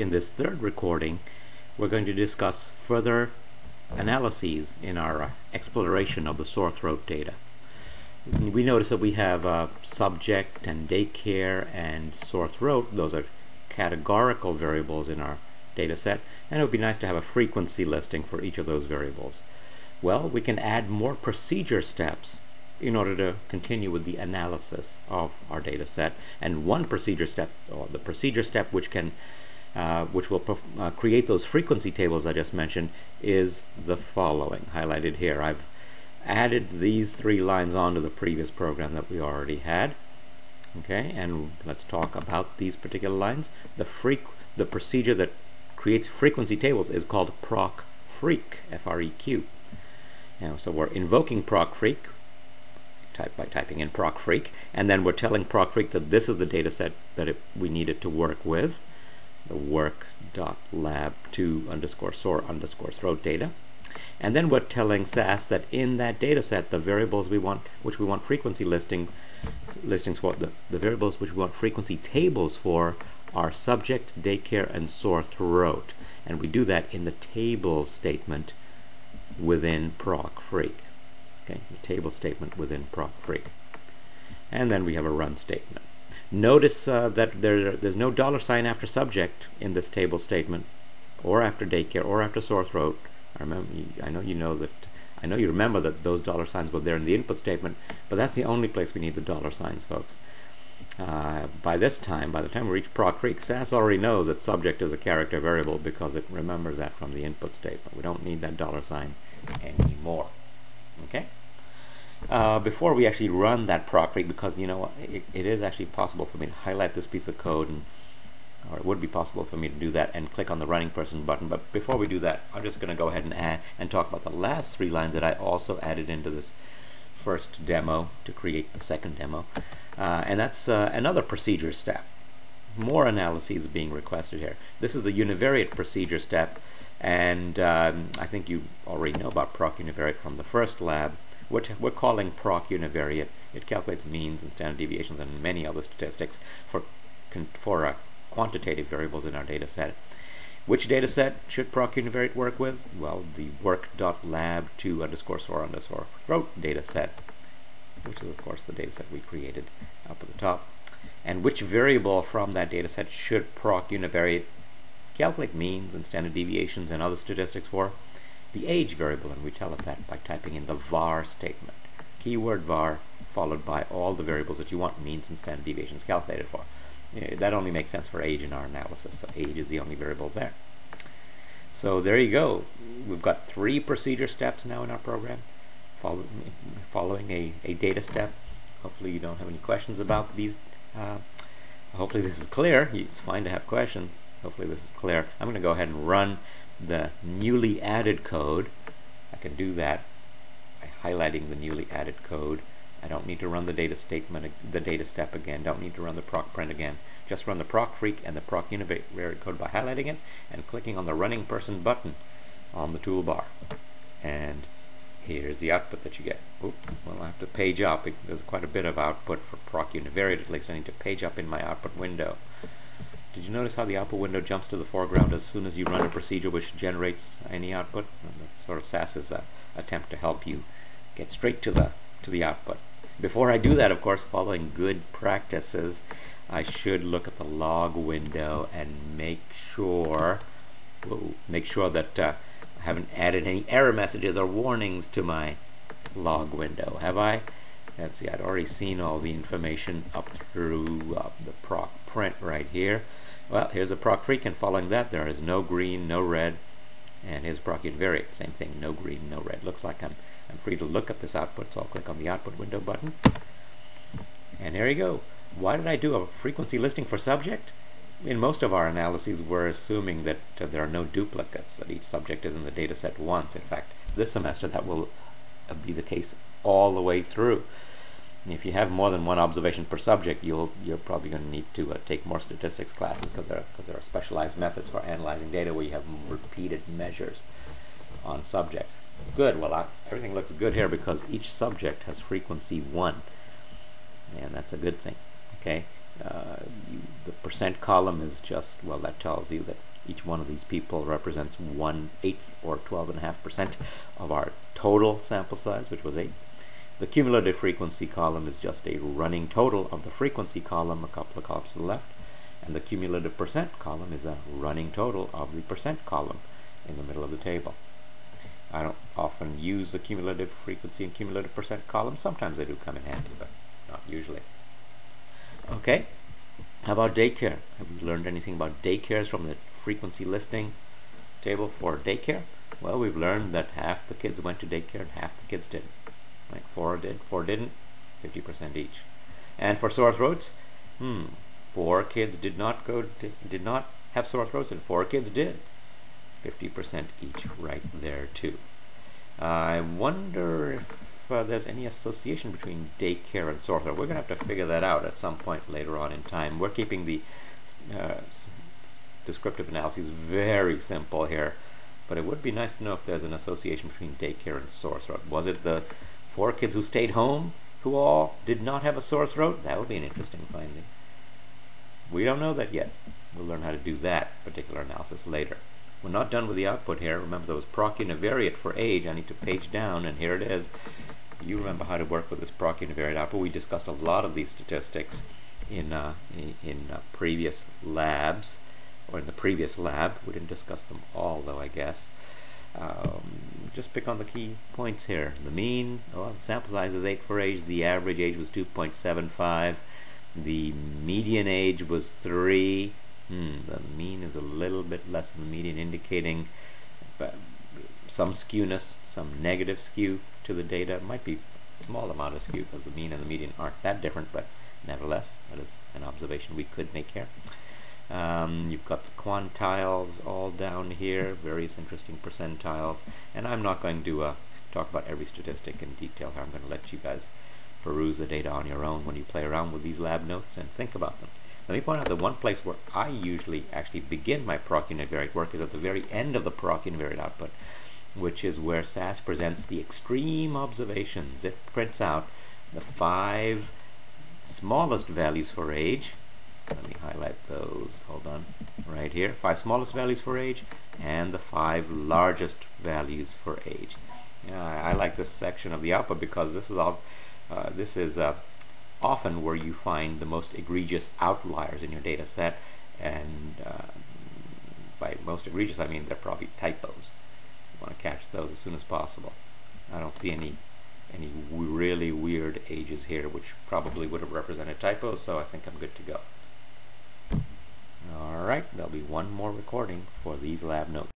In this third recording, we're going to discuss further analyses in our exploration of the sore throat data. We notice that we have subject and daycare and sore throat. Those are categorical variables in our data set, and it would be nice to have a frequency listing for each of those variables. Well, we can add more procedure steps in order to continue with the analysis of our data set. And one procedure step, or the procedure step which will create those frequency tables I just mentioned, is the following, highlighted here. I've added these three lines onto the previous program that we already had. Okay, and let's talk about these particular lines. The procedure that creates frequency tables is called procfreq, F-R-E-Q. Now, so we're invoking procfreq by typing in procfreq, and then we're telling procfreq that this is the data set that we need it to work with, the work.lab2_sore_throat data. And then we're telling SAS that in that data set, the variables which we want frequency listings for, the variables which we want frequency tables for, are subject, daycare, and sore throat. And we do that in the table statement within procfreq. Okay, the table statement within procfreq. And then we have a run statement. Notice that there's no $ after subject in this table statement, or after daycare, or after sore throat. I know you remember that those $ were there in the input statement, but that's the only place we need the $, folks. By the time we reach procfreq, SAS already knows that subject is a character variable because it remembers that from the input statement. We don't need that $, anymore. Okay? Before we actually run that procfreq, because you know what, it is actually possible for me to highlight this piece of code, or it would be possible for me to do that and click on the running person button. But before we do that, I'm just going to go ahead and talk about the last three lines that I also added into this first demo to create the second demo. And that's another procedure step. More analyses being requested here. This is the univariate procedure step, and I think you already know about proc univariate from the first lab. We're calling proc univariate. It calculates means and standard deviations and many other statistics for quantitative variables in our data set. Which data set should proc univariate work with? Well, the work.lab2_sore_throat data set, which is of course the data set we created up at the top. And which variable from that data set should proc univariate calculate means and standard deviations and other statistics for? The age variable, and we tell it that by typing in the var statement. Keyword var followed by all the variables that you want means and standard deviations calculated for. That only makes sense for age in our analysis, so age is the only variable there. So there you go. We've got three procedure steps now in our program, following a data step. Hopefully you don't have any questions about these. Hopefully this is clear. It's fine to have questions. Hopefully this is clear. I'm going to go ahead and run the newly added code. I can do that by highlighting the newly added code. I don't need to run the data statement, the data step again. Don't need to run the proc print again. Just run the procfreq and the proc univariate code by highlighting it and clicking on the running person button on the toolbar. And here's the output that you get. Well, I have to page up. There's quite a bit of output for proc univariate. At least I need to page up in my output window. Did you notice how the output window jumps to the foreground as soon as you run a procedure which generates any output? That's sort of SAS's attempt to help you get straight to the output. Before I do that, of course, following good practices, I should look at the log window and make sure that I haven't added any error messages or warnings to my log window. Have I? Let's see, I'd already seen all the information up through the proc print right here. Well, here's a procfreq, and following that there is no green, no red, and here's proc univariate, same thing, no green, no red. Looks like I'm free to look at this output, so I'll click on the output window button, and there you go. Why did I do a frequency listing for subject? In most of our analyses, we're assuming that there are no duplicates, that each subject is in the data set once. In fact, this semester that will be the case all the way through. If you have more than one observation per subject, you're probably going to need to take more statistics classes, because there are specialized methods for analyzing data where you have repeated measures on subjects. Good. Well, everything looks good here because each subject has frequency 1, and that's a good thing. Okay. The percent column is just, well, that tells you that Each one of these people represents 1/8 or 12.5% of our total sample size, which was 8. The cumulative frequency column is just a running total of the frequency column, a couple of columns to the left, and the cumulative percent column is a running total of the percent column in the middle of the table. I don't often use the cumulative frequency and cumulative percent columns. Sometimes they do come in handy, but not usually. Okay, how about daycare? Have we learned anything about daycares from the frequency listing table for daycare? Well, we've learned that half the kids went to daycare and half the kids didn't. Like 4 did, 4 didn't, 50% each. And for sore throats, 4 kids did not have sore throats, and 4 kids did. 50% each right there too. I wonder if there's any association between daycare and sore throat. We're going to have to figure that out at some point later on in time. We're keeping the descriptive analyses very simple here, but it would be nice to know if there's an association between daycare and sore throat. Was it the 4 kids who stayed home who all did not have a sore throat? That would be an interesting finding. We don't know that yet. We'll learn how to do that particular analysis later. We're not done with the output here. Remember, there was proc univariate for age. I need to page down, and here it is. You remember how to work with this proc univariate output. We discussed a lot of these statistics in previous labs, or in the previous lab. We didn't discuss them all, though, I guess. Just pick on the key points here. The mean, well, the sample size is 8 for age. The average age was 2.75. The median age was 3. The mean is a little bit less than the median, indicating some skewness, some negative skew to the data. It might be a small amount of skew because the mean and the median aren't that different, but nevertheless, that is an observation we could make here. You've got the quantiles all down here, various interesting percentiles, and I'm not going to talk about every statistic in detail here. I'm going to let you guys peruse the data on your own when you play around with these lab notes and think about them. Let me point out that one place where I usually actually begin my proc univariate work is at the very end of the proc univariate output, which is where SAS presents the extreme observations. It prints out the 5 smallest values for age. Let me highlight those. Hold on. Right here. 5 smallest values for age and the 5 largest values for age. I like this section of the output because this is often where you find the most egregious outliers in your data set, and by most egregious I mean they're probably typos. You want to catch those as soon as possible. I don't see any really weird ages here, which probably would have represented typos, so I think I'm good to go. Alright, there'll be one more recording for these lab notes.